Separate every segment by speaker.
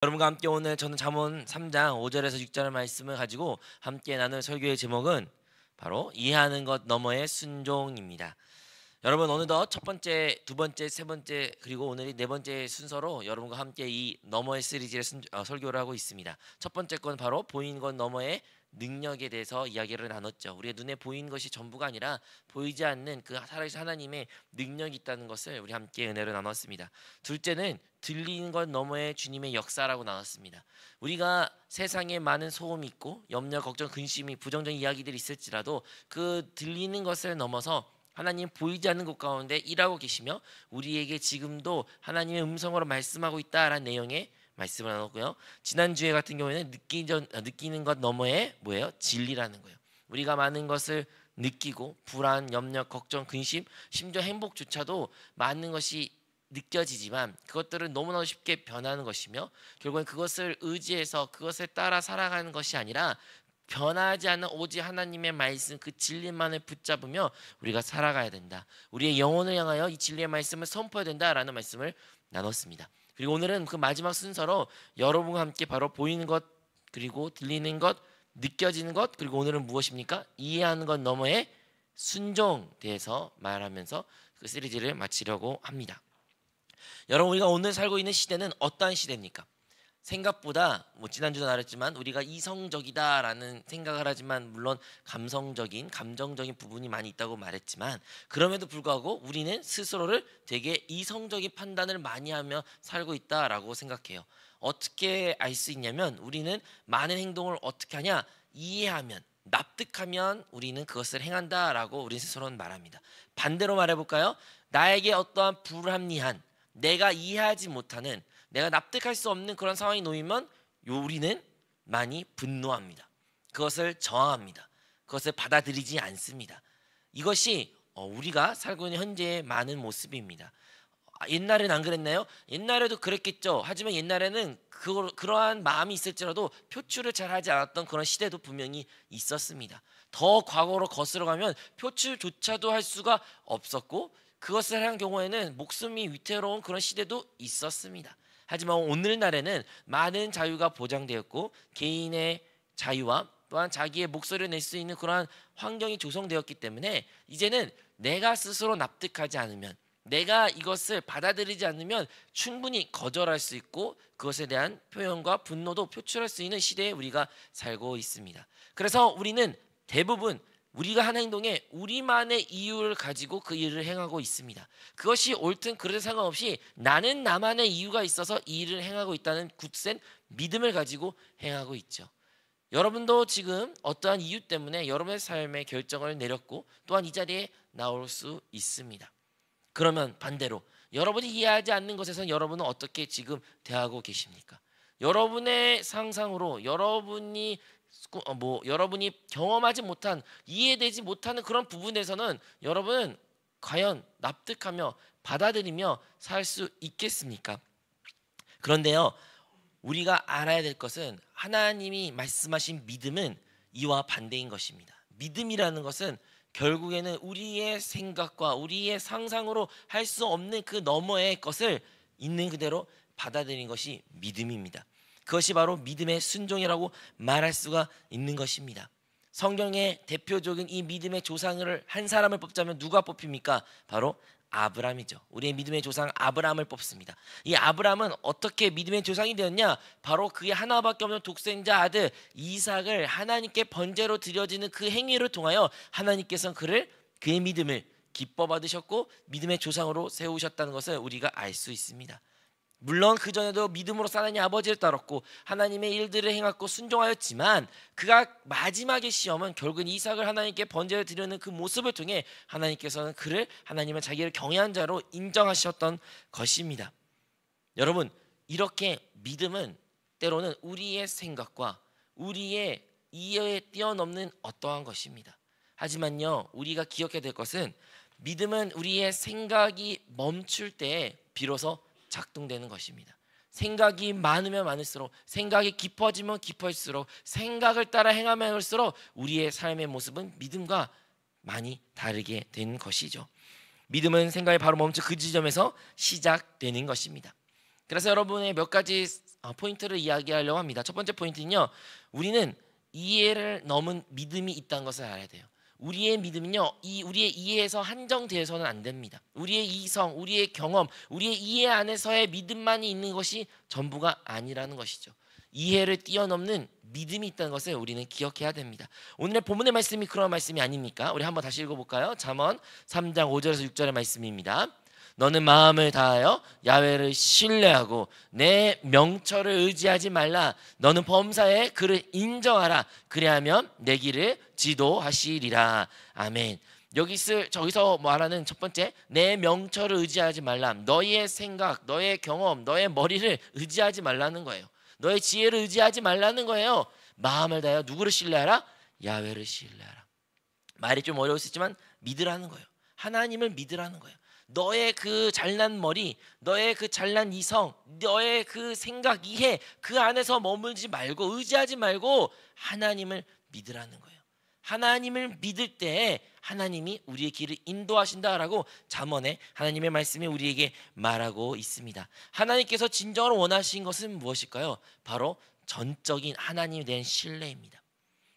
Speaker 1: 여러분과 함께 오늘 저는 잠언 3장 5절에서 6절의 말씀을 가지고 함께 나눌 설교의 제목은 바로 이해하는 것 너머의 순종입니다. 여러분, 오늘도 첫 번째, 두 번째, 세 번째, 그리고 오늘이 네 번째 순서로 여러분과 함께 이 너머의 시리즈의 설교를 하고 있습니다. 첫 번째 건 바로 보이는 것 너머의 능력에 대해서 이야기를 나눴죠. 우리의 눈에 보이는 것이 전부가 아니라 보이지 않는 그 살아계신 하나님의 능력이 있다는 것을 우리 함께 은혜로 나눴습니다. 둘째는 들리는 것 너머의 주님의 역사라고 나눴습니다. 우리가 세상에 많은 소음이 있고 염려, 걱정, 근심이 부정적인 이야기들이 있을지라도 그 들리는 것을 넘어서 하나님 보이지 않는 곳 가운데 일하고 계시며 우리에게 지금도 하나님의 음성으로 말씀하고 있다라는 내용의 말씀을 나눴고요. 지난주에 같은 경우에는 느끼는 것 너머에 뭐예요? 진리라는 거예요. 우리가 많은 것을 느끼고 불안, 염려, 걱정, 근심, 심지어 행복조차도 많은 것이 느껴지지만 그것들은 너무나 쉽게 변하는 것이며 결국엔 그것을 의지해서 그것을 따라 살아가는 것이 아니라 변하지 않는 오직 하나님의 말씀 그 진리만을 붙잡으며 우리가 살아가야 된다. 우리의 영혼을 향하여 이 진리의 말씀을 선포해야 된다라는 말씀을 나눴습니다. 그리고 오늘은 그 마지막 순서로 여러분과 함께 바로 보이는 것 그리고 들리는 것 느껴지는 것 그리고 오늘은 무엇입니까? 이해하는 것 너머의 순종에 대해서 말하면서 그 시리즈를 마치려고 합니다. 여러분, 우리가 오늘 살고 있는 시대는 어떠한 시대입니까? 생각보다 지난주도 말했지만 우리가 이성적이다라는 생각을 하지만 물론 감정적인 부분이 많이 있다고 말했지만 그럼에도 불구하고 우리는 스스로를 되게 이성적인 판단을 많이 하며 살고 있다라고 생각해요. 어떻게 알 수 있냐면 우리는 많은 행동을 어떻게 하냐? 이해하면 납득하면 우리는 그것을 행한다라고 우리 스스로는 말합니다. 반대로 말해볼까요? 나에게 어떠한 불합리한 내가 이해하지 못하는 내가 납득할 수 없는 그런 상황이 놓이면 우리는 많이 분노합니다. 그것을 저항합니다. 그것을 받아들이지 않습니다. 이것이 우리가 살고 있는 현재의 많은 모습입니다. 옛날엔 안 그랬나요? 옛날에도 그랬겠죠. 하지만 옛날에는 그러한 마음이 있을지라도 표출을 잘 하지 않았던 그런 시대도 분명히 있었습니다. 더 과거로 거슬러 가면 표출조차도 할 수가 없었고 그것을 한 경우에는 목숨이 위태로운 그런 시대도 있었습니다. 하지만 오늘날에는 많은 자유가 보장되었고 개인의 자유와 또한 자기의 목소리를 낼 수 있는 그러한 환경이 조성되었기 때문에 이제는 내가 스스로 납득하지 않으면 내가 이것을 받아들이지 않으면 충분히 거절할 수 있고 그것에 대한 표현과 분노도 표출할 수 있는 시대에 우리가 살고 있습니다. 그래서 우리는 대부분 우리가 하는 행동에 우리만의 이유를 가지고 그 일을 행하고 있습니다. 그것이 옳든 그르든 상관없이 나는 나만의 이유가 있어서 이 일을 행하고 있다는 굳센 믿음을 가지고 행하고 있죠. 여러분도 지금 어떠한 이유 때문에 여러분의 삶의 결정을 내렸고 또한 이 자리에 나올 수 있습니다. 그러면 반대로 여러분이 이해하지 않는 것에서 여러분은 어떻게 지금 대하고 계십니까? 여러분의 상상으로 여러분이 경험하지 못한 이해되지 못하는 그런 부분에서는 여러분은 과연 납득하며 받아들이며 살 수 있겠습니까? 그런데요, 우리가 알아야 될 것은 하나님이 말씀하신 믿음은 이와 반대인 것입니다. 믿음이라는 것은 결국에는 우리의 생각과 우리의 상상으로 할 수 없는 그 너머의 것을 있는 그대로 받아들이는 것이 믿음입니다. 그것이 바로 믿음의 순종이라고 말할 수가 있는 것입니다. 성경의 대표적인 이 믿음의 조상을 한 사람을 뽑자면 누가 뽑힙니까? 바로 아브라함이죠. 우리의 믿음의 조상 아브라함을 뽑습니다. 이 아브라함은 어떻게 믿음의 조상이 되었냐? 바로 그의 하나밖에 없는 독생자 아들 이삭을 하나님께 번제로 드려지는 그 행위를 통하여 하나님께서는 그의 믿음을 기뻐 받으셨고 믿음의 조상으로 세우셨다는 것을 우리가 알 수 있습니다. 물론 그전에도 믿음으로 하나님 아버지를 따랐고 하나님의 일들을 행했고 순종하였지만 그가 마지막의 시험은 결국은 이삭을 하나님께 번제를 드리는 그 모습을 통해 하나님께서는 그를 하나님은 자기를 경외한 자로 인정하셨던 것입니다. 여러분, 이렇게 믿음은 때로는 우리의 생각과 우리의 이해에 뛰어넘는 어떠한 것입니다. 하지만요, 우리가 기억해야 될 것은 믿음은 우리의 생각이 멈출 때에 비로소 작동되는 것입니다. 생각이 많으면 많을수록 생각이 깊어지면 깊어질수록 생각을 따라 행하면 할수록 우리의 삶의 모습은 믿음과 많이 다르게 되는 것이죠. 믿음은 생각이 바로 멈춘 그 지점에서 시작되는 것입니다. 그래서 여러분의 몇 가지 포인트를 이야기하려고 합니다. 첫 번째 포인트는요, 우리는 이해를 넘은 믿음이 있다는 것을 알아야 돼요. 우리의 믿음은요, 우리의 이해에서 한정되어서는 안 됩니다. 우리의 이성, 우리의 경험, 우리의 이해 안에서의 믿음만이 있는 것이 전부가 아니라는 것이죠. 이해를 뛰어넘는 믿음이 있다는 것을 우리는 기억해야 됩니다. 오늘의 본문의 말씀이 그런 말씀이 아닙니까? 우리 한번 다시 읽어볼까요? 잠언 3장 5절에서 6절의 말씀입니다. 너는 마음을 다하여 야훼를 신뢰하고 내 명철을 의지하지 말라. 너는 범사에 그를 인정하라. 그리하면 내 길을 지도하시리라. 아멘. 저기서 말하는 첫 번째, 내 명철을 의지하지 말라. 너의 생각, 너의 경험, 너의 머리를 의지하지 말라는 거예요. 너의 지혜를 의지하지 말라는 거예요. 마음을 다하여 누구를 신뢰하라? 야훼를 신뢰하라. 말이 좀 어려울 수 있지만 믿으라는 거예요. 하나님을 믿으라는 거예요. 너의 그 잘난 머리, 너의 그 잘난 이성, 너의 그 생각, 이해, 그 안에서 머물지 말고, 의지하지 말고 하나님을 믿으라는 거예요. 하나님을 믿을 때 하나님이 우리의 길을 인도하신다라고 잠언에 하나님의 말씀이 우리에게 말하고 있습니다. 하나님께서 진정으로 원하신 것은 무엇일까요? 바로 전적인 하나님에 대한 신뢰입니다.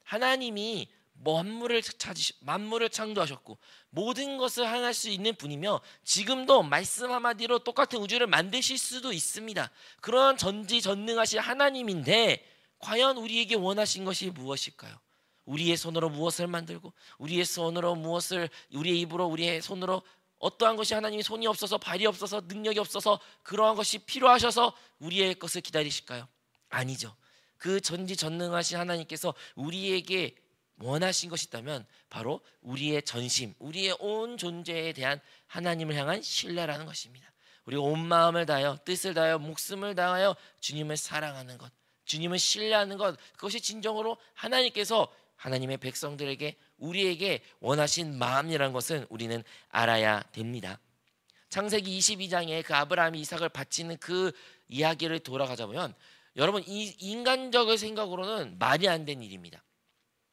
Speaker 1: 하나님이 만물을 창조하셨고 모든 것을 행할 수 있는 분이며 지금도 말씀 한마디로 똑같은 우주를 만드실 수도 있습니다. 그런 전지전능하신 하나님인데 과연 우리에게 원하신 것이 무엇일까요? 우리의 손으로 무엇을 만들고 우리의 손으로 무엇을, 우리의 입으로, 우리의 손으로 어떠한 것이 하나님이 손이 없어서, 발이 없어서, 능력이 없어서 그러한 것이 필요하셔서 우리의 것을 기다리실까요? 아니죠. 그 전지전능하신 하나님께서 우리에게 원하신 것이 있다면 바로 우리의 전심, 우리의 온 존재에 대한 하나님을 향한 신뢰라는 것입니다. 우리가 온 마음을 다하여, 뜻을 다하여, 목숨을 다하여 주님을 사랑하는 것, 주님을 신뢰하는 것, 그것이 진정으로 하나님께서 하나님의 백성들에게, 우리에게 원하신 마음이라는 것은 우리는 알아야 됩니다. 창세기 22장에 그 아브라함이 이삭을 바치는 그 이야기를 돌아가자 보면 여러분, 이 인간적인 생각으로는 말이 안 되는 일입니다.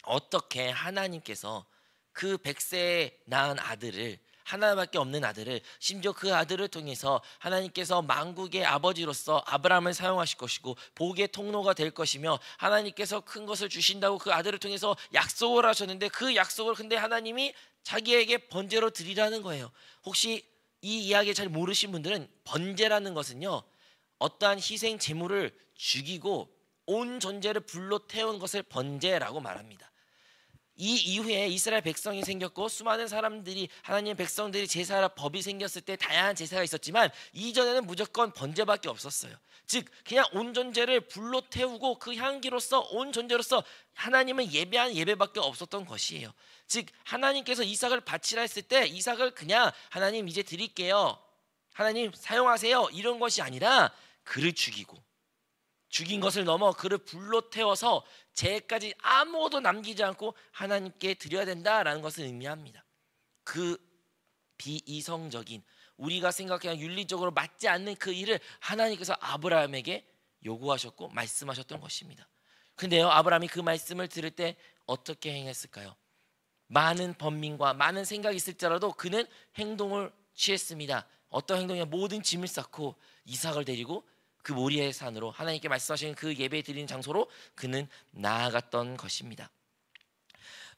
Speaker 1: 어떻게 하나님께서 그 100세에 낳은 아들을, 하나밖에 없는 아들을, 심지어 그 아들을 통해서 하나님께서 만국의 아버지로서 아브라함을 사용하실 것이고 복의 통로가 될 것이며 하나님께서 큰 것을 주신다고 그 아들을 통해서 약속을 하셨는데 그 약속을 근데 하나님이 자기에게 번제로 드리라는 거예요. 혹시 이 이야기 잘 모르신 분들은 번제라는 것은요, 어떠한 희생 제물을 죽이고 온 존재를 불로 태운 것을 번제라고 말합니다. 이 이후에 이스라엘 백성이 생겼고 수많은 사람들이, 하나님의 백성들이 제사라 법이 생겼을 때 다양한 제사가 있었지만 이전에는 무조건 번제밖에 없었어요. 즉 그냥 온 존재를 불로 태우고 그 향기로서 온 존재로서 하나님을 예배하는 예배밖에 없었던 것이에요. 즉 하나님께서 이삭을 바치라 했을 때 이삭을 그냥 하나님 이제 드릴게요, 하나님 사용하세요, 이런 것이 아니라 그를 죽이고, 죽인 것을 넘어 그를 불로 태워서 죄까지 아무것도 남기지 않고 하나님께 드려야 된다라는 것을 의미합니다. 그 비이성적인, 우리가 생각하는 윤리적으로 맞지 않는 그 일을 하나님께서 아브라함에게 요구하셨고 말씀하셨던 것입니다. 근데요, 아브라함이 그 말씀을 들을 때 어떻게 행했을까요? 많은 번민과 많은 생각이 있을지라도 그는 행동을 취했습니다. 어떤 행동이냐? 모든 짐을 쌓고 이삭을 데리고 그 모리아의 산으로, 하나님께 말씀하신 그 예배 드리는 장소로 그는 나아갔던 것입니다.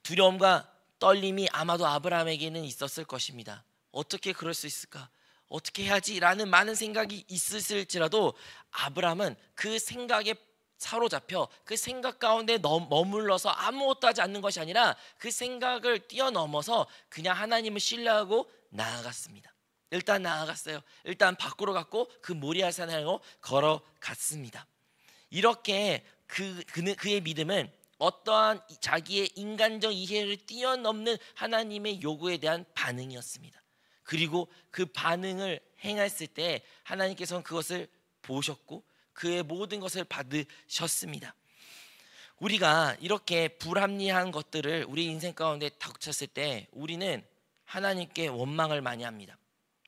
Speaker 1: 두려움과 떨림이 아마도 아브라함에게는 있었을 것입니다. 어떻게 그럴 수 있을까? 어떻게 해야지? 라는 많은 생각이 있을지라도 아브라함은 그 생각에 사로잡혀 그 생각 가운데 머물러서 아무것도 하지 않는 것이 아니라 그 생각을 뛰어넘어서 그냥 하나님을 신뢰하고 나아갔습니다. 일단 나아갔어요. 일단 밖으로 갔고 그 모리아 산으로 걸어갔습니다. 이렇게 그의 믿음은 어떠한 자기의 인간적 이해를 뛰어넘는 하나님의 요구에 대한 반응이었습니다. 그리고 그 반응을 행했을 때 하나님께서는 그것을 보셨고 그의 모든 것을 받으셨습니다. 우리가 이렇게 불합리한 것들을 우리 인생 가운데 닥쳤을 때 우리는 하나님께 원망을 많이 합니다.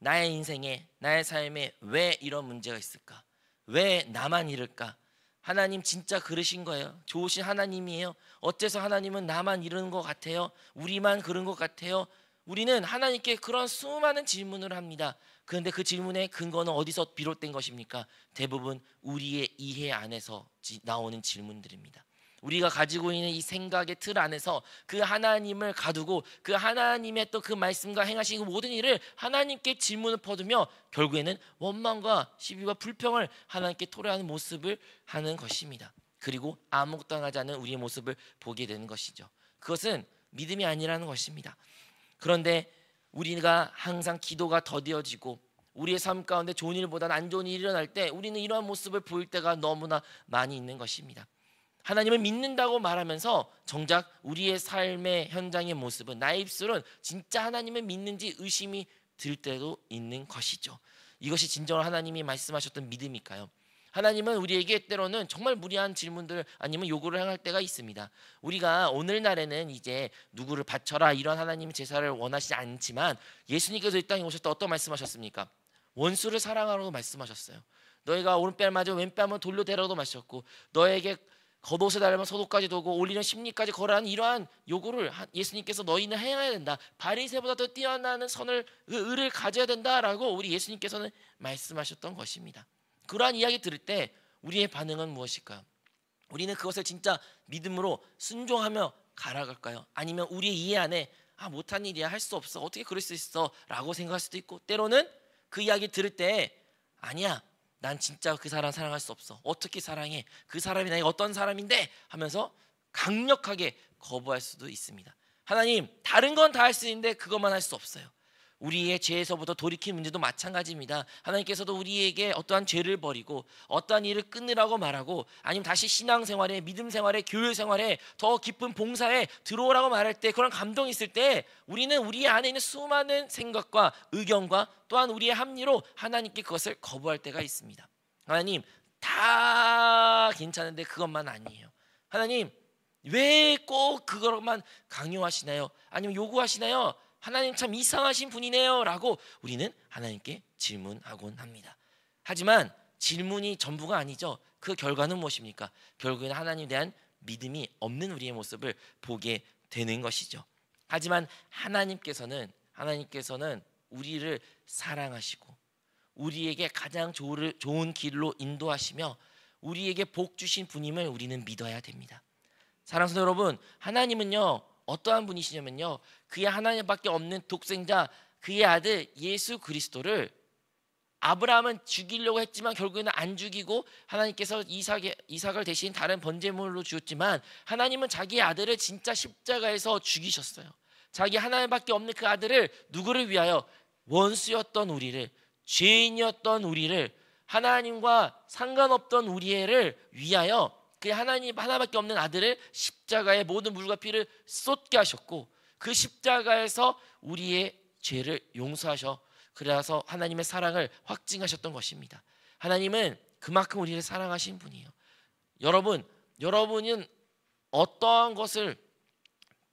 Speaker 1: 나의 인생에, 나의 삶에 왜 이런 문제가 있을까? 왜 나만 이럴까? 하나님 진짜 그러신 거예요? 좋으신 하나님이에요? 어째서 하나님은 나만 이러는 것 같아요? 우리만 그런 것 같아요? 우리는 하나님께 그런 수많은 질문을 합니다. 그런데 그 질문의 근거는 어디서 비롯된 것입니까? 대부분 우리의 이해 안에서 나오는 질문들입니다. 우리가 가지고 있는 이 생각의 틀 안에서 그 하나님을 가두고 그 하나님의 또 그 말씀과 행하신 그 모든 일을 하나님께 질문을 퍼두며 결국에는 원망과 시비와 불평을 하나님께 토로하는 모습을 하는 것입니다. 그리고 아무것도 하지 않는 우리의 모습을 보게 되는 것이죠. 그것은 믿음이 아니라는 것입니다. 그런데 우리가 항상 기도가 더디어지고 우리의 삶 가운데 좋은 일보다는 안 좋은 일이 일어날 때 우리는 이러한 모습을 보일 때가 너무나 많이 있는 것입니다. 하나님을 믿는다고 말하면서 정작 우리의 삶의 현장의 모습은, 나의 입술은 진짜 하나님을 믿는지 의심이 들 때도 있는 것이죠. 이것이 진정으로 하나님이 말씀하셨던 믿음일까요? 하나님은 우리에게 때로는 정말 무리한 질문들 아니면 요구를 행할 때가 있습니다. 우리가 오늘날에는 이제 누구를 바쳐라 이런 하나님의 제사를 원하시지 않지만 예수님께서 이 땅에 오실 때 어떤 말씀하셨습니까? 원수를 사랑하라고 말씀하셨어요. 너희가 오른뺨을 맞으면 왼뺨을 돌려대라고 말씀하셨고, 너에게 겉옷을 달면 속옷까지 도고 올리는 심리까지 거라는 이러한 요구를 예수님께서 너희는 행해야 된다. 바리새보다 더 뛰어나는 의를 가져야 된다라고 우리 예수님께서는 말씀하셨던 것입니다. 그러한 이야기 들을 때 우리의 반응은 무엇일까요? 우리는 그것을 진짜 믿음으로 순종하며 갈아갈까요? 아니면 우리의 이해 안에 못한 일이야, 할 수 없어, 어떻게 그럴 수 있어 라고 생각할 수도 있고, 때로는 그 이야기 들을 때 아니야, 난 진짜 그 사람 사랑할 수 없어, 어떻게 사랑해, 그 사람이 나에게 어떤 사람인데 하면서 강력하게 거부할 수도 있습니다. 하나님, 다른 건 다 할 수 있는데 그것만 할 수 없어요. 우리의 죄에서부터 돌이킬 문제도 마찬가지입니다. 하나님께서도 우리에게 어떠한 죄를 버리고 어떠한 일을 끊으라고 말하고, 아니면 다시 신앙생활에, 믿음생활에, 교회생활에 더 깊은 봉사에 들어오라고 말할 때, 그런 감동이 있을 때 우리는 우리 안에 있는 수많은 생각과 의견과 또한 우리의 합리로 하나님께 그것을 거부할 때가 있습니다. 하나님, 다 괜찮은데 그것만 아니에요. 하나님, 왜 꼭 그것만 강요하시나요? 아니면 요구하시나요? 하나님 참 이상하신 분이네요 라고 우리는 하나님께 질문하곤 합니다. 하지만 질문이 전부가 아니죠. 그 결과는 무엇입니까? 결국에는 하나님에 대한 믿음이 없는 우리의 모습을 보게 되는 것이죠. 하지만 하나님께서는 우리를 사랑하시고 우리에게 가장 좋은 길로 인도하시며 우리에게 복 주신 분임을 우리는 믿어야 됩니다. 사랑하는 여러분, 하나님은요 어떠한 분이시냐면요, 그의 하나님밖에 없는 독생자, 그의 아들 예수 그리스도를 아브라함은 죽이려고 했지만 결국에는 안 죽이고 하나님께서 이삭을 대신 다른 번제물로 주었지만, 하나님은 자기의 아들을 진짜 십자가에서 죽이셨어요. 자기 하나님밖에 없는 그 아들을 누구를 위하여? 원수였던 우리를, 죄인이었던 우리를, 하나님과 상관없던 우리를 위하여 그 하나님 하나밖에 없는 아들을 십자가에 모든 물과 피를 쏟게 하셨고, 그 십자가에서 우리의 죄를 용서하셔 그래서 하나님의 사랑을 확증하셨던 것입니다. 하나님은 그만큼 우리를 사랑하신 분이에요. 여러분은 어떠한 것을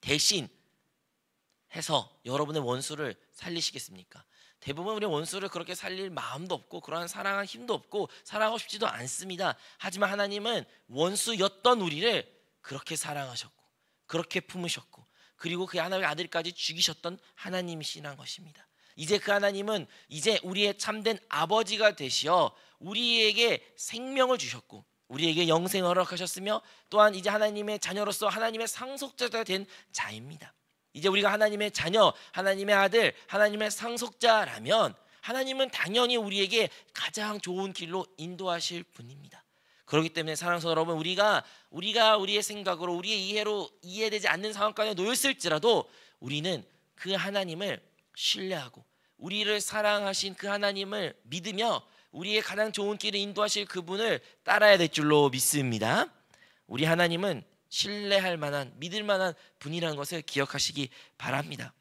Speaker 1: 대신 해서 여러분의 원수를 살리시겠습니까? 대부분 우리 원수를 그렇게 살릴 마음도 없고 그러한 사랑할 힘도 없고 사랑하고 싶지도 않습니다. 하지만 하나님은 원수였던 우리를 그렇게 사랑하셨고 그렇게 품으셨고, 그리고 그 하나님의 아들까지 죽이셨던 하나님이시라는 것입니다. 이제 그 하나님은 이제 우리의 참된 아버지가 되시어 우리에게 생명을 주셨고 우리에게 영생을 허락하셨으며, 또한 이제 하나님의 자녀로서 하나님의 상속자가 된 자입니다. 이제 우리가 하나님의 자녀, 하나님의 아들, 하나님의 상속자라면 하나님은 당연히 우리에게 가장 좋은 길로 인도하실 분입니다. 그렇기 때문에 사랑하는 여러분, 우리가 우리의 생각으로 우리의 이해로 이해되지 않는 상황 가운데 놓였을지라도 우리는 그 하나님을 신뢰하고 우리를 사랑하신 그 하나님을 믿으며 우리의 가장 좋은 길을 인도하실 그분을 따라야 될 줄로 믿습니다. 우리 하나님은 신뢰할 만한, 믿을 만한 분이라는 것을 기억하시기 바랍니다.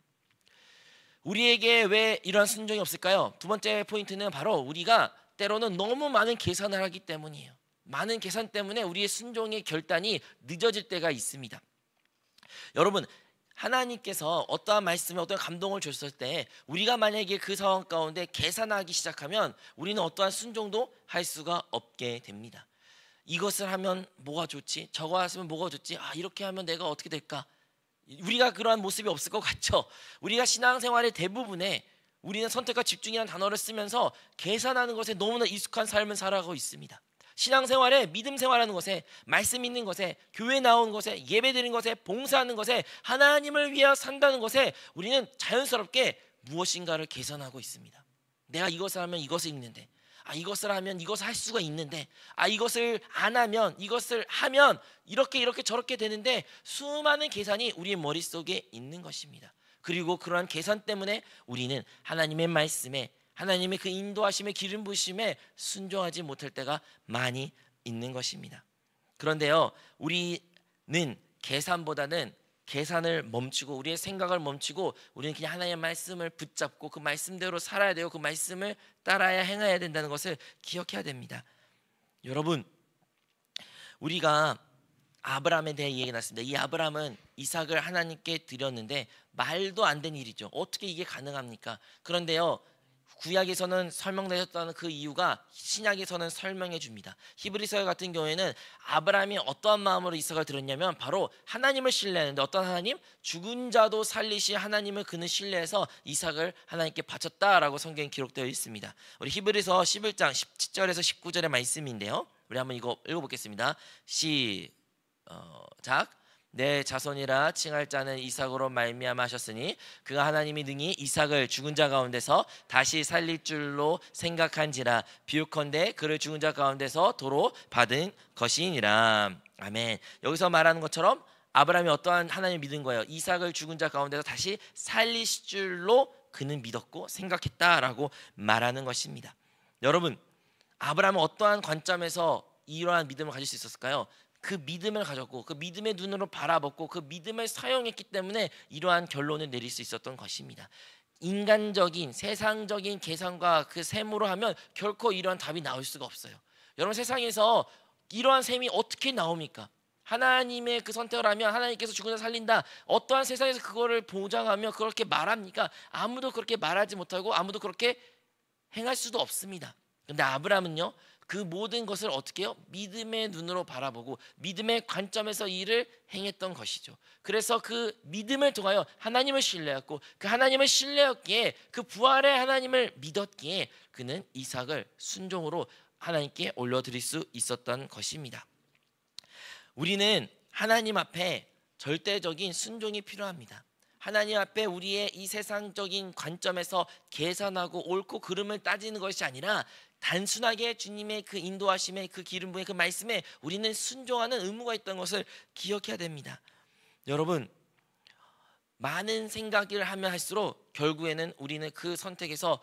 Speaker 1: 우리에게 왜 이러한 순종이 없을까요? 두 번째 포인트는 바로 우리가 때로는 너무 많은 계산을 하기 때문이에요. 많은 계산 때문에 우리의 순종의 결단이 늦어질 때가 있습니다. 여러분, 하나님께서 어떠한 말씀에 어떠한 감동을 줬을 때 우리가 만약에 그 상황 가운데 계산하기 시작하면 우리는 어떠한 순종도 할 수가 없게 됩니다. 이것을 하면 뭐가 좋지? 저거 하면 뭐가 좋지? 이렇게 하면 내가 어떻게 될까? 우리가 그러한 모습이 없을 것 같죠? 우리가 신앙생활의 대부분에 우리는 선택과 집중이라는 단어를 쓰면서 계산하는 것에 너무나 익숙한 삶을 살아가고 있습니다. 신앙생활에, 믿음 생활하는 것에, 말씀 있는 것에, 교회 나오는 것에, 예배드리는 것에, 봉사하는 것에, 하나님을 위하여 산다는 것에 우리는 자연스럽게 무엇인가를 계산하고 있습니다. 내가 이것을 하면 이것을 읽는데, 이것을 하면 이것을 할 수가 있는데, 이것을 안 하면, 이것을 하면 이렇게 저렇게 되는데, 수많은 계산이 우리의 머릿속에 있는 것입니다. 그리고 그러한 계산 때문에 우리는 하나님의 말씀에, 하나님의 그 인도하심의 기름 부으심에 순종하지 못할 때가 많이 있는 것입니다. 그런데요, 우리는 계산보다는 계산을 멈추고 우리의 생각을 멈추고 우리는 그냥 하나님의 말씀을 붙잡고 그 말씀대로 살아야 되고 그 말씀을 따라야 행해야 된다는 것을 기억해야 됩니다. 여러분, 우리가 아브라함에 대해 얘기 났습니다. 이 아브라함은 이삭을 하나님께 드렸는데 말도 안 된 일이죠. 어떻게 이게 가능합니까? 그런데요, 구약에서는 설명되었다는 그 이유가 신약에서는 설명해 줍니다. 히브리서 같은 경우에는 아브라함이 어떠한 마음으로 이삭을 드렸냐면 바로 하나님을 신뢰하는데, 어떤 하나님? 죽은 자도 살리시 하나님을 그는 신뢰해서 이삭을 하나님께 바쳤다라고 성경에 기록되어 있습니다. 우리 히브리서 11장 17절에서 19절의 말씀인데요, 우리 한번 이거 읽어보겠습니다. 시작. 내 자손이라 칭할 자는 이삭으로 말미암아 하셨으니 그가 하나님이 능히 이삭을 죽은 자 가운데서 다시 살릴 줄로 생각한지라 비유컨대 그를 죽은 자 가운데서 도로 받은 것이니라. 아멘. 여기서 말하는 것처럼 아브라함이 어떠한 하나님을 믿은 거예요? 이삭을 죽은 자 가운데서 다시 살리실 줄로 그는 믿었고 생각했다라고 말하는 것입니다. 여러분, 아브라함은 어떠한 관점에서 이러한 믿음을 가질 수 있었을까요? 그 믿음을 가졌고 그 믿음의 눈으로 바라봤고 그 믿음을 사용했기 때문에 이러한 결론을 내릴 수 있었던 것입니다. 인간적인 세상적인 계산과 그 셈으로 하면 결코 이러한 답이 나올 수가 없어요. 여러분, 세상에서 이러한 셈이 어떻게 나옵니까? 하나님의 그 선택을 하면 하나님께서 죽은 자 살린다, 어떠한 세상에서 그거를 보장하며 그렇게 말합니까? 아무도 그렇게 말하지 못하고 아무도 그렇게 행할 수도 없습니다. 그런데 아브라함은요, 그 모든 것을 어떻게 해요? 믿음의 눈으로 바라보고 믿음의 관점에서 일을 행했던 것이죠. 그래서 그 믿음을 통하여 하나님을 신뢰했고 그 하나님을 신뢰했기에, 그 부활의 하나님을 믿었기에 그는 이삭을 순종으로 하나님께 올려드릴 수 있었던 것입니다. 우리는 하나님 앞에 절대적인 순종이 필요합니다. 하나님 앞에 우리의 이 세상적인 관점에서 계산하고 옳고 그름을 따지는 것이 아니라 단순하게 주님의 그 인도하심의 그 기름 부의 그 말씀에 우리는 순종하는 의무가 있다는 것을 기억해야 됩니다. 여러분, 많은 생각을 하면 할수록 결국에는 우리는 그 선택에서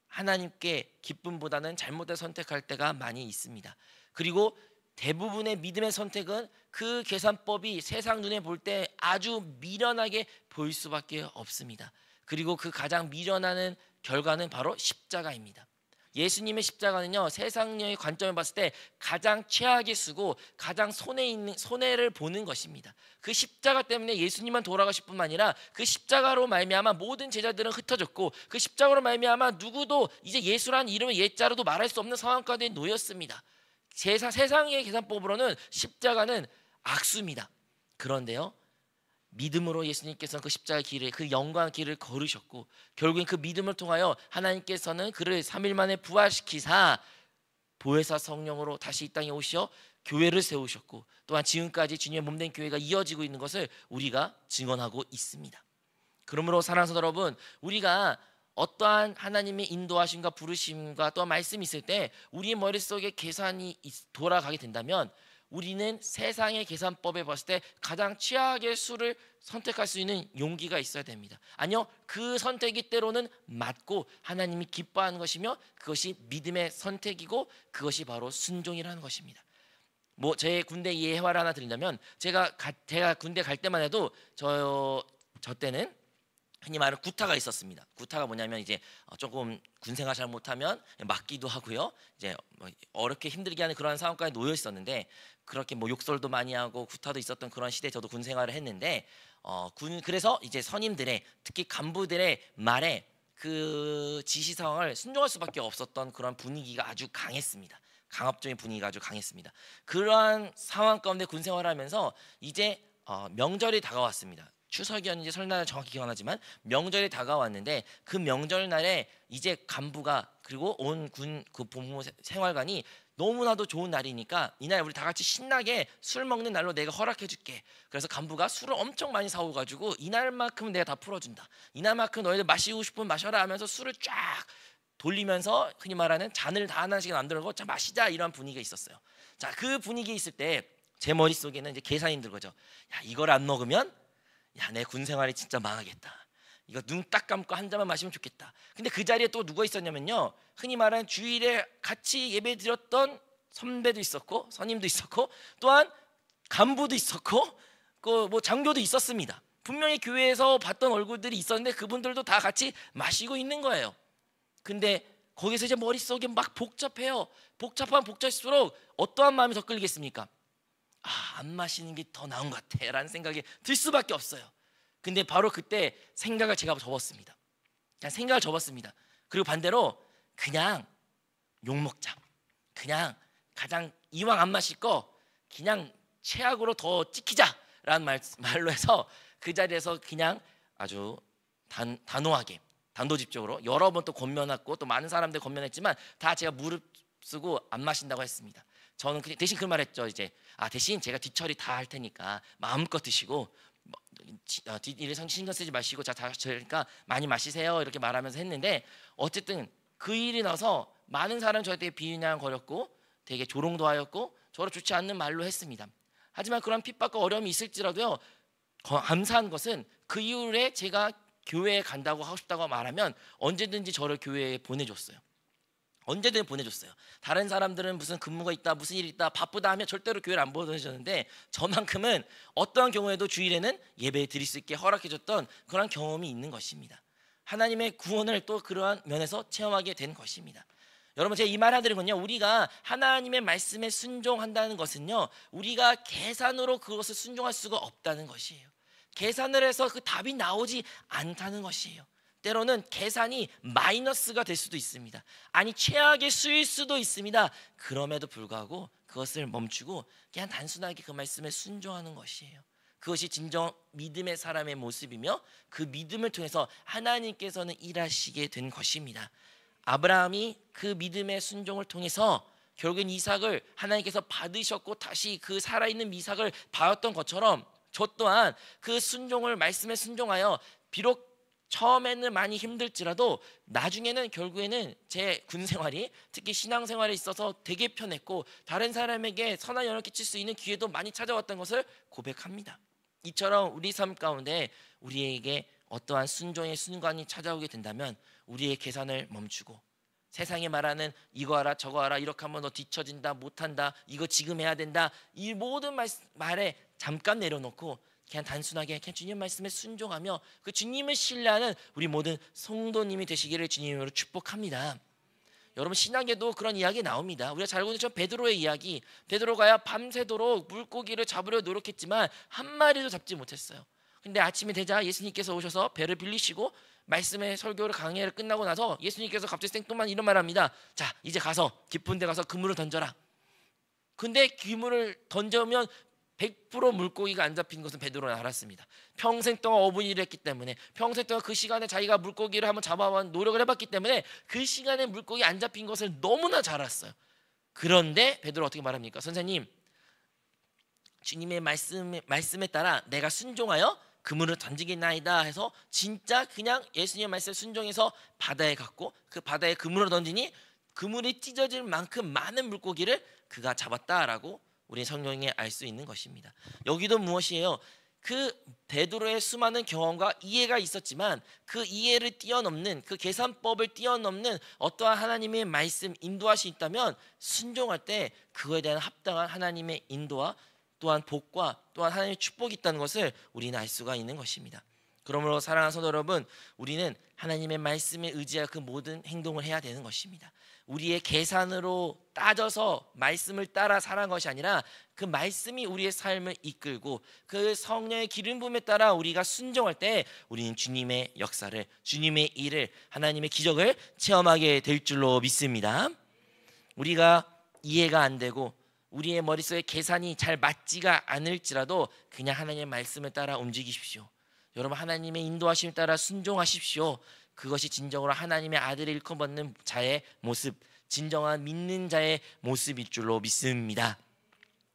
Speaker 1: 하나님께 기쁨보다는 잘못된 선택할 때가 많이 있습니다. 그리고 대부분의 믿음의 선택은 그 계산법이 세상 눈에 볼 때 아주 미련하게 보일 수밖에 없습니다. 그리고 그 가장 미련하는 결과는 바로 십자가입니다. 예수님의 십자가는요, 세상의 관점을 봤을 때 가장 최악의 수고, 가장 손해를 보는 것입니다. 그 십자가 때문에 예수님만 돌아가실 뿐만 아니라 그 십자가로 말미암아 모든 제자들은 흩어졌고 그 십자가로 말미암아 누구도 이제 예수라는 이름의 옛자로도 말할 수 없는 상황 가운데 놓였습니다. 세상의 계산법으로는 십자가는 악수입니다. 그런데요, 믿음으로 예수님께서는 그 십자가의 길을, 그 영광의 길을 걸으셨고 결국엔 그 믿음을 통하여 하나님께서는 그를 3일 만에 부활시키사 보혜사 성령으로 다시 이 땅에 오시어 교회를 세우셨고 또한 지금까지 주님의 몸된 교회가 이어지고 있는 것을 우리가 증언하고 있습니다. 그러므로 사랑하는 성도 여러분, 우리가 어떠한 하나님의 인도하심과 부르심과 또 말씀이 있을 때 우리 머릿속에 계산이 돌아가게 된다면 우리는 세상의 계산법에 봤을 때 가장 최악의 수를 선택할 수 있는 용기가 있어야 됩니다. 아니요, 그 선택이 때로는 맞고 하나님이 기뻐하는 것이며 그것이 믿음의 선택이고 그것이 바로 순종이라는 것입니다. 제 군대 예화를 하나 드리려면 제가 군대 갈 때만 해도 저 때는 흔히 말하는 구타가 있었습니다. 구타가 뭐냐면 이제 조금 군생활 잘 못하면 맞기도 하고요. 이제 어렵게 힘들게 하는 그런 상황까지 놓여 있었는데 그렇게 욕설도 많이 하고 구타도 있었던 그런 시대에 저도 군생활을 했는데 그래서 이제 선임들의, 특히 간부들의 말에 그 지시사항을 순종할 수밖에 없었던 그런 분위기가 아주 강했습니다. 강압적인 분위기가 아주 강했습니다. 그러한 상황 가운데 군생활을 하면서 이제 명절이 다가왔습니다. 추석이었는지 설날을 정확히 기억 안 나지만 명절이 다가왔는데 그 명절날에 이제 간부가 그리고 온 군 그 복무 생활관이 너무나도 좋은 날이니까 이날 우리 다 같이 신나게 술 먹는 날로 내가 허락해 줄게. 그래서 간부가 술을 엄청 많이 사오가지고 이날만큼은 내가 다 풀어준다. 이날만큼 너희들 마시고 싶으면 마셔라 하면서 술을 쫙 돌리면서 흔히 말하는 잔을 다 하나씩 만들고 자 마시자 이런 분위기가 있었어요. 자, 그 분위기 있을 때 제 머릿속에는 이제 계산이 들거죠. 야, 이걸 안 먹으면 야, 내 군 생활이 진짜 망하겠다. 이거 눈 딱 감고 한 잔만 마시면 좋겠다. 근데 그 자리에 또 누가 있었냐면요, 흔히 말하는 주일에 같이 예배 드렸던 선배도 있었고 선임도 있었고 또한 간부도 있었고 그 뭐 장교도 있었습니다. 분명히 교회에서 봤던 얼굴들이 있었는데 그분들도 다 같이 마시고 있는 거예요. 근데 거기서 이제 머릿속에 막 복잡해요. 복잡할수록 어떠한 마음이 더 끌리겠습니까? 아, 안 마시는 게 더 나은 것 같아 라는 생각이 들 수밖에 없어요. 근데 바로 그때 생각을 제가 접었습니다. 그냥 생각을 접었습니다. 그리고 반대로 그냥 욕먹자, 그냥 가장 이왕 안 마실 거 그냥 최악으로 더 찍히자 라는 말로 해서 그 자리에서 그냥 아주 단호하게 단도직입적으로 여러 번 또 권면했고 또 많은 사람들 권면했지만 다 제가 무릎 쓰고 안 마신다고 했습니다. 저는 대신 그 말했죠. 이제 대신 제가 뒤처리 다 할 테니까 마음껏 드시고 뒷일에 신경 쓰지 마시고 자 그러니까 많이 마시세요 이렇게 말하면서 했는데 어쨌든 그 일이 나서 많은 사람이 저한테 비난거렸고 되게 조롱도 하였고 저를 좋지 않는 말로 했습니다. 하지만 그런 핍박과 어려움이 있을지라도요, 감사한 것은 그 이후에 제가 교회에 간다고 하고 싶다고 말하면 언제든지 저를 교회에 보내줬어요. 언제든 보내줬어요. 다른 사람들은 무슨 근무가 있다, 무슨 일이 있다, 바쁘다 하면 절대로 교회를 안 보내줬는데 저만큼은 어떠한 경우에도 주일에는 예배 드릴 수 있게 허락해줬던 그런 경험이 있는 것입니다. 하나님의 구원을 또 그러한 면에서 체험하게 된 것입니다. 여러분, 제가 이 말 하는 건요, 우리가 하나님의 말씀에 순종한다는 것은요, 우리가 계산으로 그것을 순종할 수가 없다는 것이에요. 계산을 해서 그 답이 나오지 않다는 것이에요. 때로는 계산이 마이너스가 될 수도 있습니다. 아니 최악의 수일 수도 있습니다. 그럼에도 불구하고 그것을 멈추고 그냥 단순하게 그 말씀에 순종하는 것이에요. 그것이 진정 믿음의 사람의 모습이며 그 믿음을 통해서 하나님께서는 일하시게 된 것입니다. 아브라함이 그 믿음의 순종을 통해서 결국엔 이삭을 하나님께서 받으셨고 다시 그 살아있는 이삭을 받았던 것처럼 저 또한 그 순종을 말씀에 순종하여 비록 처음에는 많이 힘들지라도 나중에는 결국에는 제 군생활이 특히 신앙생활에 있어서 되게 편했고 다른 사람에게 선한 영향을 끼칠 수 있는 기회도 많이 찾아왔던 것을 고백합니다. 이처럼 우리 삶 가운데 우리에게 어떠한 순종의 순간이 찾아오게 된다면 우리의 계산을 멈추고 세상에 말하는 이거 하라 저거 하라 이렇게 하면 너 뒤처진다 못한다 이거 지금 해야 된다 이 모든 말에 잠깐 내려놓고 그냥 단순하게 그냥 주님 말씀에 순종하며 그 주님을 신뢰하는 우리 모든 성도님이 되시기를 주님으로 축복합니다. 여러분, 신학에도 그런 이야기 나옵니다. 우리가 잘 알고 있는 베드로의 이야기. 베드로가야 밤새도록 물고기를 잡으려 노력했지만 한 마리도 잡지 못했어요. 근데 아침이 되자 예수님께서 오셔서 배를 빌리시고 말씀의 설교를 강해를 끝나고 나서 예수님께서 갑자기 생뚱만 이런 말합니다. 자, 이제 가서 깊은 데 가서 그물을 던져라. 근데 그물을 던져면 100% 물고기가 안 잡힌 것은 베드로는 알았습니다. 평생 동안 어부인 일을 했기 때문에 평생 동안 그 시간에 자기가 물고기를 한번 잡아본 노력을 해봤기 때문에 그 시간에 물고기 안 잡힌 것을 너무나 잘 알았어요. 그런데 베드로 어떻게 말합니까? 선생님, 주님의 말씀에 따라 내가 순종하여 그물을 던지겠나이다 해서 진짜 그냥 예수님의 말씀에 순종해서 바다에 갔고 그 바다에 그물을 던지니 그물이 찢어질 만큼 많은 물고기를 그가 잡았다라고 우리 성경에 알 수 있는 것입니다. 여기도 무엇이에요? 그 베드로의 수많은 경험과 이해가 있었지만 그 이해를 뛰어넘는 그 계산법을 뛰어넘는 어떠한 하나님의 말씀 인도하시 있다면 순종할 때 그거에 대한 합당한 하나님의 인도와 또한 복과 또한 하나님의 축복이 있다는 것을 우리는 알 수가 있는 것입니다. 그러므로 사랑하는 성도 여러분, 우리는 하나님의 말씀에 의지하여 그 모든 행동을 해야 되는 것입니다. 우리의 계산으로 따져서 말씀을 따라 살아간 것이 아니라 그 말씀이 우리의 삶을 이끌고 그 성령의 기름 부음에 따라 우리가 순종할 때 우리는 주님의 역사를, 주님의 일을, 하나님의 기적을 체험하게 될 줄로 믿습니다. 우리가 이해가 안 되고 우리의 머릿속에 계산이 잘 맞지가 않을지라도 그냥 하나님의 말씀을 따라 움직이십시오. 여러분 하나님의 인도하심에 따라 순종하십시오. 그것이 진정으로 하나님의 아들을 일컬어받는 자의 모습, 진정한 믿는 자의 모습일 줄로 믿습니다.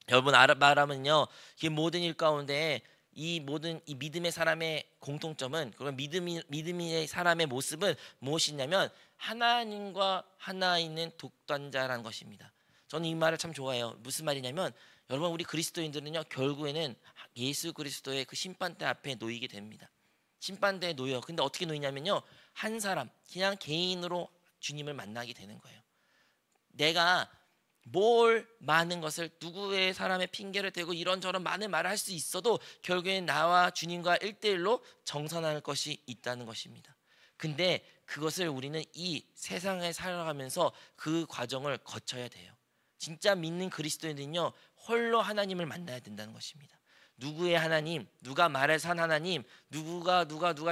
Speaker 1: 여러분 말하면요, 이 모든 일 가운데 이 모든 이 믿음의 사람의 공통점은, 그런 믿음의 사람의 모습은 무엇이냐면 하나님과 하나 있는 독단자라는 것입니다. 저는 이 말을 참 좋아해요. 무슨 말이냐면, 여러분 우리 그리스도인들은요 결국에는 예수 그리스도의 그 심판대 앞에 놓이게 됩니다. 심판대에 놓여. 근데 어떻게 놓이냐면요, 한 사람 그냥 개인으로 주님을 만나게 되는 거예요. 내가 뭘 많은 것을 누구의 사람의 핑계를 대고 이런저런 많은 말을 할 수 있어도 결국엔 나와 주님과 1대1로 정산할 것이 있다는 것입니다. 근데 그것을 우리는 이 세상에 살아가면서 그 과정을 거쳐야 돼요. 진짜 믿는 그리스도인은요 홀로 하나님을 만나야 된다는 것입니다. 누구의 하나님, 누가 말해서 한 하나님, 누가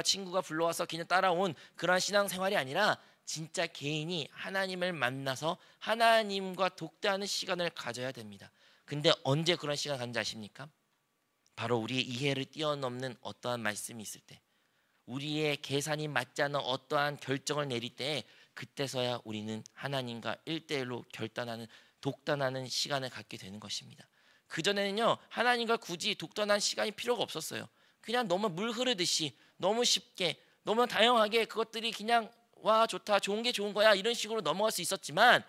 Speaker 1: 친구가 불러와서 그냥 따라온 그런 신앙생활이 아니라 진짜 개인이 하나님을 만나서 하나님과 독대하는 시간을 가져야 됩니다. 근데 언제 그런 시간 갖는지 아십니까? 바로 우리의 이해를 뛰어넘는 어떠한 말씀이 있을 때, 우리의 계산이 맞지 않는 어떠한 결정을 내릴 때, 그때서야 우리는 하나님과 1대1로 결단하는 독단하는 시간을 갖게 되는 것입니다. 그전에는요 하나님과 굳이 독단한 시간이 필요가 없었어요. 그냥 너무 물 흐르듯이 너무 쉽게 너무 다양하게 그것들이 그냥 와 좋다, 좋은 게 좋은 거야, 이런 식으로 넘어갈 수 있었지만,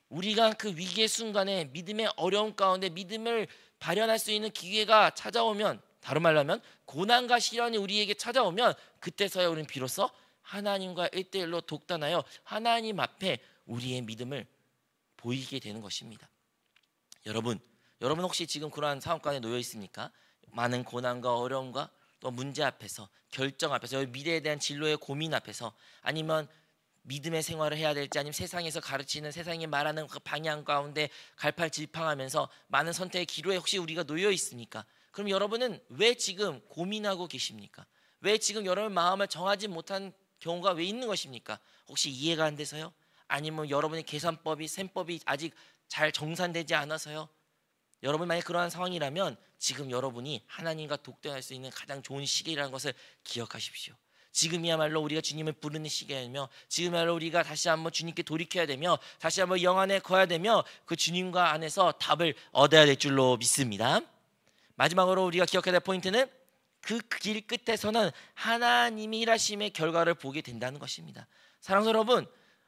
Speaker 1: 우리가 그 위기의 순간에 믿음의 어려움 가운데 믿음을 발현할 수 있는 기회가 찾아오면, 다른 말로 하면 고난과 시련이 우리에게 찾아오면, 그때서야 우리는 비로소 하나님과 1대1로 독단하여 하나님 앞에 우리의 믿음을 보이게 되는 것입니다. 여러분 혹시 지금 그러한 상황 가운데 놓여 있습니까? 많은 고난과 어려움과 또 문제 앞에서, 결정 앞에서, 미래에 대한 진로의 고민 앞에서, 아니면 믿음의 생활을 해야 될지, 아니면 세상에서 가르치는, 세상이 말하는 그 방향 가운데 갈팔질팡하면서 많은 선택의 기로에 혹시 우리가 놓여 있습니까? 그럼 여러분은 왜 지금 고민하고 계십니까? 왜 지금 여러분 마음을 정하지 못한 경우가 왜 있는 것입니까? 혹시 이해가 안 돼서요? 아니면 여러분의 계산법이, 셈법이 아직 잘 정산되지 않아서요? 여러분 만약 그러한 상황이라면 지금 여러분이 하나님과 독대할 수 있는 가장 좋은 시기라는 것을 기억하십시오. 지금이야말로 우리가 주님을 부르는 시기이며, 지금이야말로 우리가 다시 한번 주님께 돌이켜야 되며, 다시 한번 영 안에 거야 되며, 그 주님과 안에서 답을 얻어야 될 줄로 믿습니다. 마지막으로 우리가 기억해야 될 포인트는, 그 길 끝에서는 하나님이 일하심의 결과를 보게 된다는 것입니다. 사랑하는 여러분,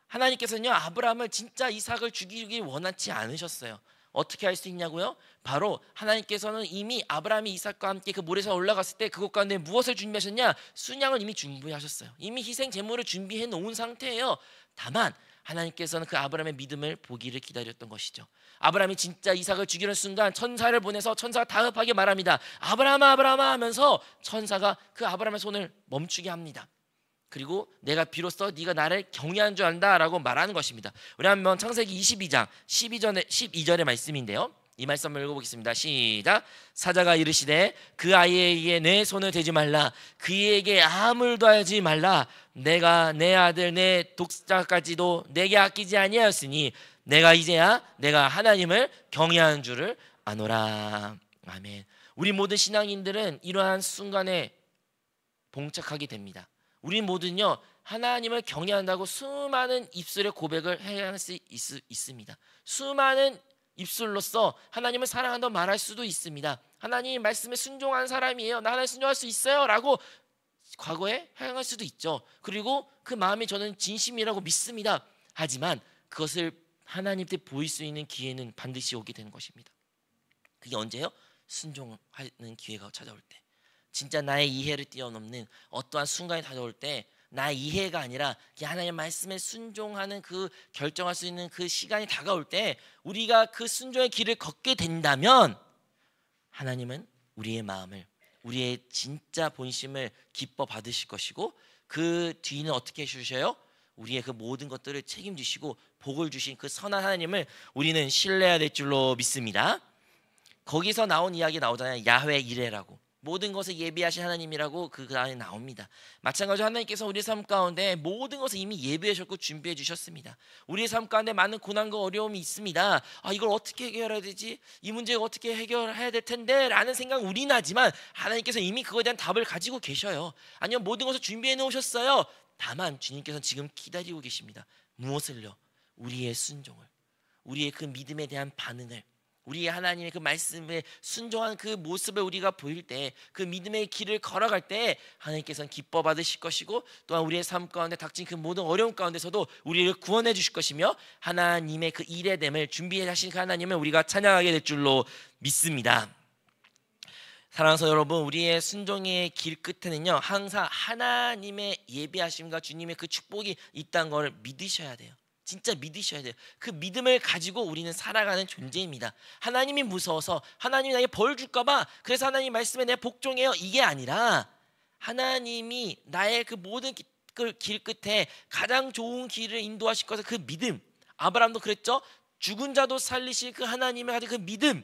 Speaker 1: 하나님께서는요 아브라함을 진짜 이삭을 죽이기 원하지 않으셨어요. 어떻게 할 수 있냐고요? 바로 하나님께서는 이미 아브라함이 이삭과 함께 그 모래사 올라갔을 때 그곳 가운데 무엇을 준비하셨냐? 순양을 이미 준비하셨어요. 이미 희생 제물을 준비해 놓은 상태예요. 다만 하나님께서는 그 아브라함의 믿음을 보기를 기다렸던 것이죠. 아브라함이 진짜 이삭을 죽이는 순간 천사를 보내서 천사가 다급하게 말합니다. 아브라함아 아브라함아 하면서 천사가 그 아브라함의 손을 멈추게 합니다. 그리고 내가 비로소 네가 나를 경외한 줄 안다라고 말하는 것입니다. 우리 한번 창세기 22장 12절의 말씀인데요, 이 말씀을 읽어보겠습니다. 시작. 사자가 이르시되 그 아이에게 내 손을 대지 말라, 그에게 아무도 하지 말라. 내가 내 아들 내 독자까지도 내게 아끼지 아니하였으니 내가 이제야 내가 하나님을 경외하는 줄을 아노라. 아멘. 우리 모든 신앙인들은 이러한 순간에 봉착하게 됩니다. 우리 모두는요 하나님을 경외한다고 수많은 입술의 고백을 해야 할 수 있습니다. 수많은 입술로서 하나님을 사랑한다고 말할 수도 있습니다. 하나님 말씀에 순종한 사람이에요, 나 하나님 순종할 수 있어요 라고 과거에 행할 수도 있죠. 그리고 그 마음이 저는 진심이라고 믿습니다. 하지만 그것을 하나님께 보일 수 있는 기회는 반드시 오게 되는 것입니다. 그게 언제요? 순종하는 기회가 찾아올 때, 진짜 나의 이해를 뛰어넘는 어떠한 순간이 다가올 때, 나의 이해가 아니라 하나님의 말씀에 순종하는 그 결정할 수 있는 그 시간이 다가올 때, 우리가 그 순종의 길을 걷게 된다면 하나님은 우리의 마음을, 우리의 진짜 본심을 기뻐 받으실 것이고, 그 뒤는 어떻게 해주셔요? 우리의 그 모든 것들을 책임지시고 복을 주신 그 선한 하나님을 우리는 신뢰해야 될 줄로 믿습니다. 거기서 나온 이야기 나오잖아요. 야훼 이레라고. 모든 것을 예비하신 하나님이라고 그 안에 나옵니다. 마찬가지로 하나님께서 우리의 삶 가운데 모든 것을 이미 예비하셨고 준비해 주셨습니다. 우리의 삶 가운데 많은 고난과 어려움이 있습니다. 이걸 어떻게 해결해야 되지? 이 문제가 어떻게 해결해야 될 텐데 라는 생각 우리는 하지만 하나님께서 이미 그거에 대한 답을 가지고 계셔요. 아니면 모든 것을 준비해 놓으셨어요. 다만 주님께서는 지금 기다리고 계십니다. 무엇을요? 우리의 순종을, 우리의 그 믿음에 대한 반응을, 우리 하나님의 그 말씀에 순종한 그 모습을 우리가 보일 때, 그 믿음의 길을 걸어갈 때 하나님께서는 기뻐 받으실 것이고, 또한 우리의 삶 가운데 닥친 그 모든 어려움 가운데서도 우리를 구원해 주실 것이며, 하나님의 그 일의 됨을 준비해 하신 그 하나님을 우리가 찬양하게 될 줄로 믿습니다. 사랑하는 여러분, 우리의 순종의 길 끝에는요 항상 하나님의 예비하심과 주님의 그 축복이 있다는 걸 믿으셔야 돼요. 진짜 믿으셔야 돼요. 그 믿음을 가지고 우리는 살아가는 존재입니다. 하나님이 무서워서 하나님이 나에게 벌 줄까 봐 그래서 하나님 말씀에 내가 복종해요, 이게 아니라 하나님이 나의 그 모든 길 끝에 가장 좋은 길을 인도하실 것을 그 믿음, 아브라함도 그랬죠. 죽은 자도 살리실 그 하나님의 가진 그 믿음,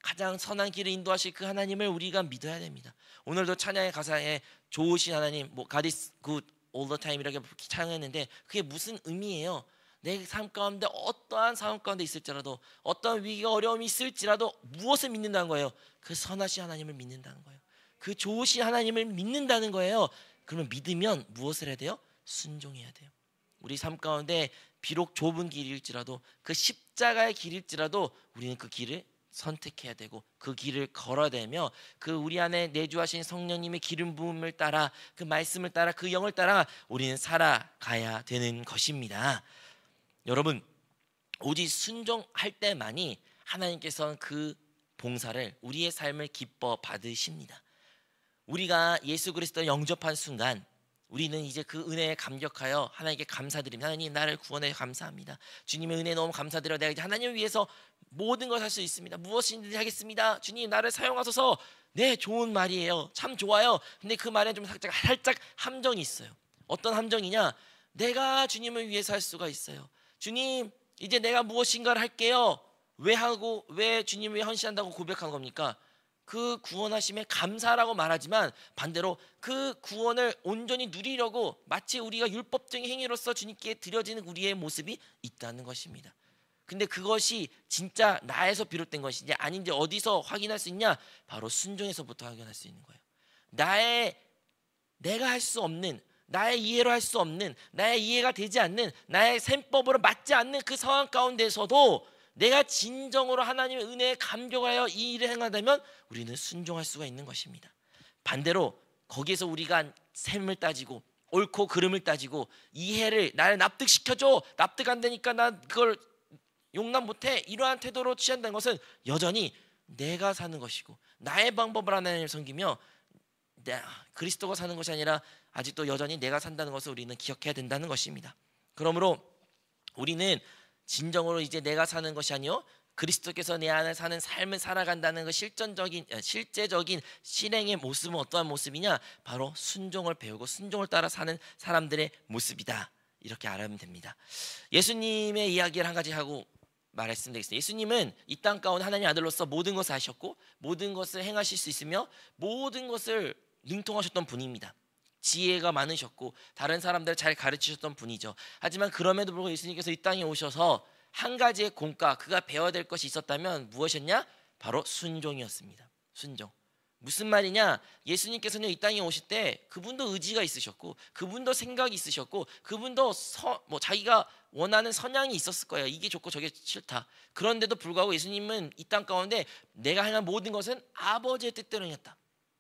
Speaker 1: 가장 선한 길을 인도하실 그 하나님을 우리가 믿어야 됩니다. 오늘도 찬양의 가사에 좋으신 하나님, God is good all the time 이렇게 찬양했는데 그게 무슨 의미예요? 내 삶 가운데 어떠한 상황 가운데 있을지라도, 어떠한 위기가 어려움이 있을지라도 무엇을 믿는다는 거예요? 그 선하신 하나님을 믿는다는 거예요. 그 좋으신 하나님을 믿는다는 거예요. 그러면 믿으면 무엇을 해야 돼요? 순종해야 돼요. 우리 삶 가운데 비록 좁은 길일지라도, 그 십자가의 길일지라도 우리는 그 길을 선택해야 되고 그 길을 걸어대며 그 우리 안에 내주하신 성령님의 기름 부음을 따라, 그 말씀을 따라, 그 영을 따라 우리는 살아가야 되는 것입니다. 여러분, 오직 순종할 때만이 하나님께서는 그 봉사를, 우리의 삶을 기뻐 받으십니다. 우리가 예수 그리스도를 영접한 순간 우리는 이제 그 은혜에 감격하여 하나님께 감사드립니다. 하나님, 나를 구원해 감사합니다. 주님의 은혜 너무 감사드려. 내가 이제 하나님을 위해서 모든 걸 할 수 있습니다. 무엇이든지 하겠습니다. 주님, 나를 사용하소서. 네, 좋은 말이에요. 참 좋아요. 근데 그 말에 좀 살짝 함정이 있어요. 어떤 함정이냐? 내가 주님을 위해서 할 수가 있어요. 주님, 이제 내가 무엇인가를 할게요. 왜 주님을 헌신한다고 고백한 겁니까? 그 구원하심에 감사라고 말하지만 반대로 그 구원을 온전히 누리려고 마치 우리가 율법적인 행위로서 주님께 드려지는 우리의 모습이 있다는 것입니다. 근데 그것이 진짜 나에서 비롯된 것인지 아닌지 어디서 확인할 수 있냐? 바로 순종에서부터 확인할 수 있는 거예요. 내가 할 수 없는, 나의 이해로 할 수 없는, 나의 이해가 되지 않는, 나의 셈법으로 맞지 않는 그 상황 가운데서도 내가 진정으로 하나님의 은혜에 감격하여 이 일을 행한다면 우리는 순종할 수가 있는 것입니다. 반대로 거기에서 우리가 셈을 따지고 옳고 그름을 따지고 이해를, 나를 납득시켜줘, 납득 안 되니까 나 그걸 용납 못해, 이러한 태도로 취한다는 것은 여전히 내가 사는 것이고 나의 방법을 하나님을 섬기며 그리스도가 사는 것이 아니라 아직도 여전히 내가 산다는 것을 우리는 기억해야 된다는 것입니다. 그러므로 우리는 진정으로 이제 내가 사는 것이 아니요 그리스도께서 내 안에 사는 삶을 살아간다는 그 실제적인 실행의 모습은 어떠한 모습이냐? 바로 순종을 배우고 순종을 따라 사는 사람들의 모습이다. 이렇게 알아면 됩니다. 예수님의 이야기를 한 가지 하고 말했으면 되겠습니다. 예수님은 이 땅 가운데 하나님의 아들로서 모든 것을 하셨고 모든 것을 행하실 수 있으며 모든 것을 능통하셨던 분입니다. 지혜가 많으셨고 다른 사람들을 잘 가르치셨던 분이죠. 하지만 그럼에도 불구하고 예수님께서 이 땅에 오셔서 한 가지의 공과, 그가 배워야 될 것이 있었다면 무엇이었냐? 바로 순종이었습니다. 순종. 무슨 말이냐? 예수님께서는 이 땅에 오실 때 그분도 의지가 있으셨고 그분도 생각이 있으셨고 그분도 자기가 원하는 선양이 있었을 거예요. 이게 좋고 저게 싫다. 그런데도 불구하고 예수님은 이 땅 가운데 내가 행한 모든 것은 아버지의 뜻대로 했다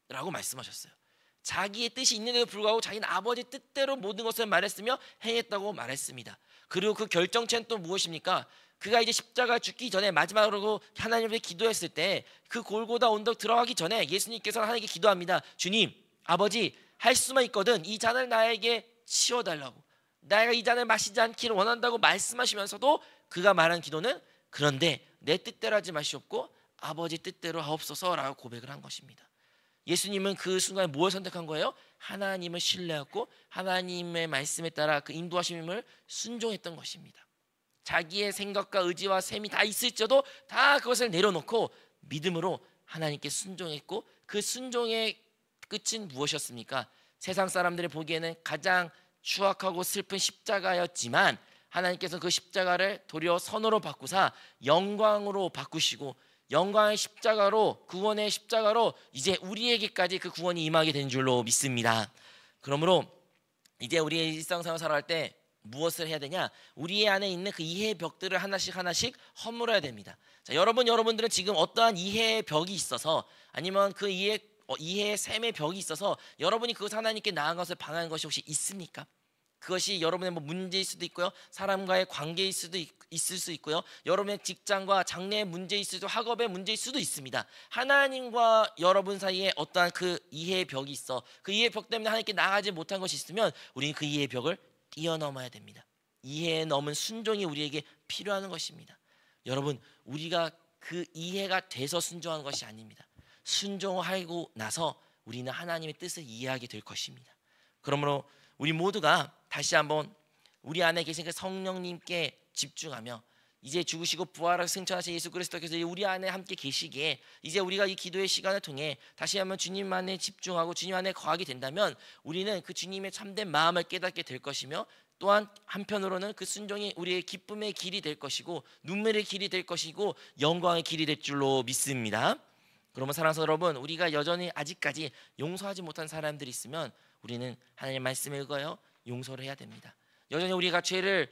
Speaker 1: 라고 말씀하셨어요. 자기의 뜻이 있는데도 불구하고 자기는 아버지의 뜻대로 모든 것을 말했으며 행했다고 말했습니다. 그리고 그 결정체는 또 무엇입니까? 그가 이제 십자가 죽기 전에 마지막으로 하나님께 기도했을 때 그 골고다 언덕 들어가기 전에 예수님께서 하나님께 기도합니다. 주님, 아버지, 할 수만 있거든 이 잔을 나에게 치워달라고, 내가 이 잔을 마시지 않기를 원한다고 말씀하시면서도 그가 말한 기도는 그런데 내 뜻대로 하지 마시옵고 아버지 뜻대로 하옵소서라고 고백을 한 것입니다. 예수님은 그 순간에 무엇을 선택한 거예요? 하나님을 신뢰하고 하나님의 말씀에 따라 그 인도하심을 순종했던 것입니다. 자기의 생각과 의지와 셈이 다 있을지라도 다 그것을 내려놓고 믿음으로 하나님께 순종했고 그 순종의 끝은 무엇이었습니까? 세상 사람들이 보기에는 가장 추악하고 슬픈 십자가였지만 하나님께서 그 십자가를 도리어 선으로 바꾸사 영광으로 바꾸시고 영광의 십자가로, 구원의 십자가로 이제 우리에게까지 그 구원이 임하게 된 줄로 믿습니다. 그러므로 이제 우리의 일상생활 살아갈 때 무엇을 해야 되냐? 우리 안에 있는 그 이해의 벽들을 하나씩 하나씩 허물어야 됩니다. 자, 여러분들은 지금 어떠한 이해의 벽이 있어서 아니면 그 이해의 샘의 벽이 있어서 여러분이 그것을 하나님께 나아간 것을 방해하는 것이 혹시 있습니까? 그것이 여러분의 뭐 문제일 수도 있고요, 사람과의 관계일 수도 있을 수 있고요, 여러분의 직장과 장래의 문제일 수도, 학업의 문제일 수도 있습니다. 하나님과 여러분 사이에 어떠한 그 이해의 벽이 있어 그 이해의 벽 때문에 하나님께 나아가지 못한 것이 있으면 우리는 그 이해의 벽을 뛰어넘어야 됩니다. 이해에 넘은 순종이 우리에게 필요한 것입니다. 여러분, 우리가 그 이해가 돼서 순종하는 것이 아닙니다. 순종하고 나서 우리는 하나님의 뜻을 이해하게 될 것입니다. 그러므로 우리 모두가 다시 한번 우리 안에 계신 그 성령님께 집중하며 이제 죽으시고 부활하고 승천하신 예수 그리스도께서 우리 안에 함께 계시기에 이제 우리가 이 기도의 시간을 통해 다시 한번 주님 안에 집중하고 주님 안에 거하게 된다면 우리는 그 주님의 참된 마음을 깨닫게 될 것이며 또한 한편으로는 그 순종이 우리의 기쁨의 길이 될 것이고 눈물의 길이 될 것이고 영광의 길이 될 줄로 믿습니다. 그러면 사랑하는 여러분, 우리가 여전히 아직까지 용서하지 못한 사람들이 있으면 우리는 하나님의 말씀을 읽어요 용서를 해야 됩니다. 여전히 우리가 죄를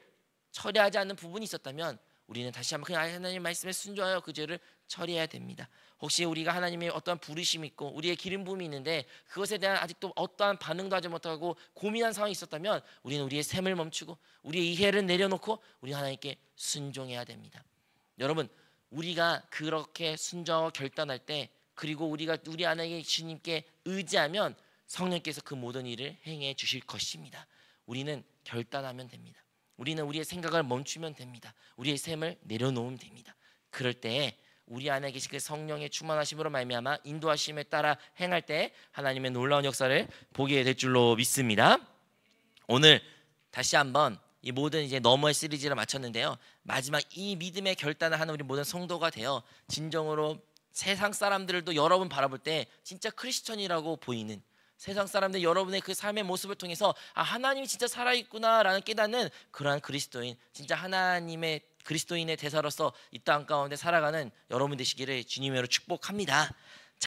Speaker 1: 처리하지 않는 부분이 있었다면 우리는 다시 한번 그냥 하나님의 말씀에 순종하여 그 죄를 처리해야 됩니다. 혹시 우리가 하나님의 어떠한 부르심이 있고 우리의 기름 부음이 있는데 그것에 대한 아직도 어떠한 반응도 하지 못하고 고민한 상황이 있었다면 우리는 우리의 셈을 멈추고 우리의 이해를 내려놓고 우리 하나님께 순종해야 됩니다. 여러분, 우리가 그렇게 순종하고 결단할 때 그리고 우리가 우리 안에 주님께 의지하면 성령께서 그 모든 일을 행해 주실 것입니다. 우리는 결단하면 됩니다. 우리는 우리의 생각을 멈추면 됩니다. 우리의 셈을 내려놓으면 됩니다. 그럴 때 우리 안에 계신 그 성령의 충만하심으로 말미암아 인도하심에 따라 행할 때 하나님의 놀라운 역사를 보게 될 줄로 믿습니다. 오늘 다시 한번 이 모든 이제 너머의 시리즈를 마쳤는데요. 마지막 이 믿음의 결단을 하는 우리 모든 성도가 되어 진정으로 세상 사람들도 여러분 바라볼 때 진짜 크리스천이라고 보이는, 세상 사람들 여러분의 그 삶의 모습을 통해서 하나님이 진짜 살아있구나라는 깨닫는 그러한 그리스도인, 진짜 하나님의 그리스도인의 대사로서 이 땅 가운데 살아가는 여러분 되시기를 주님으로 축복합니다.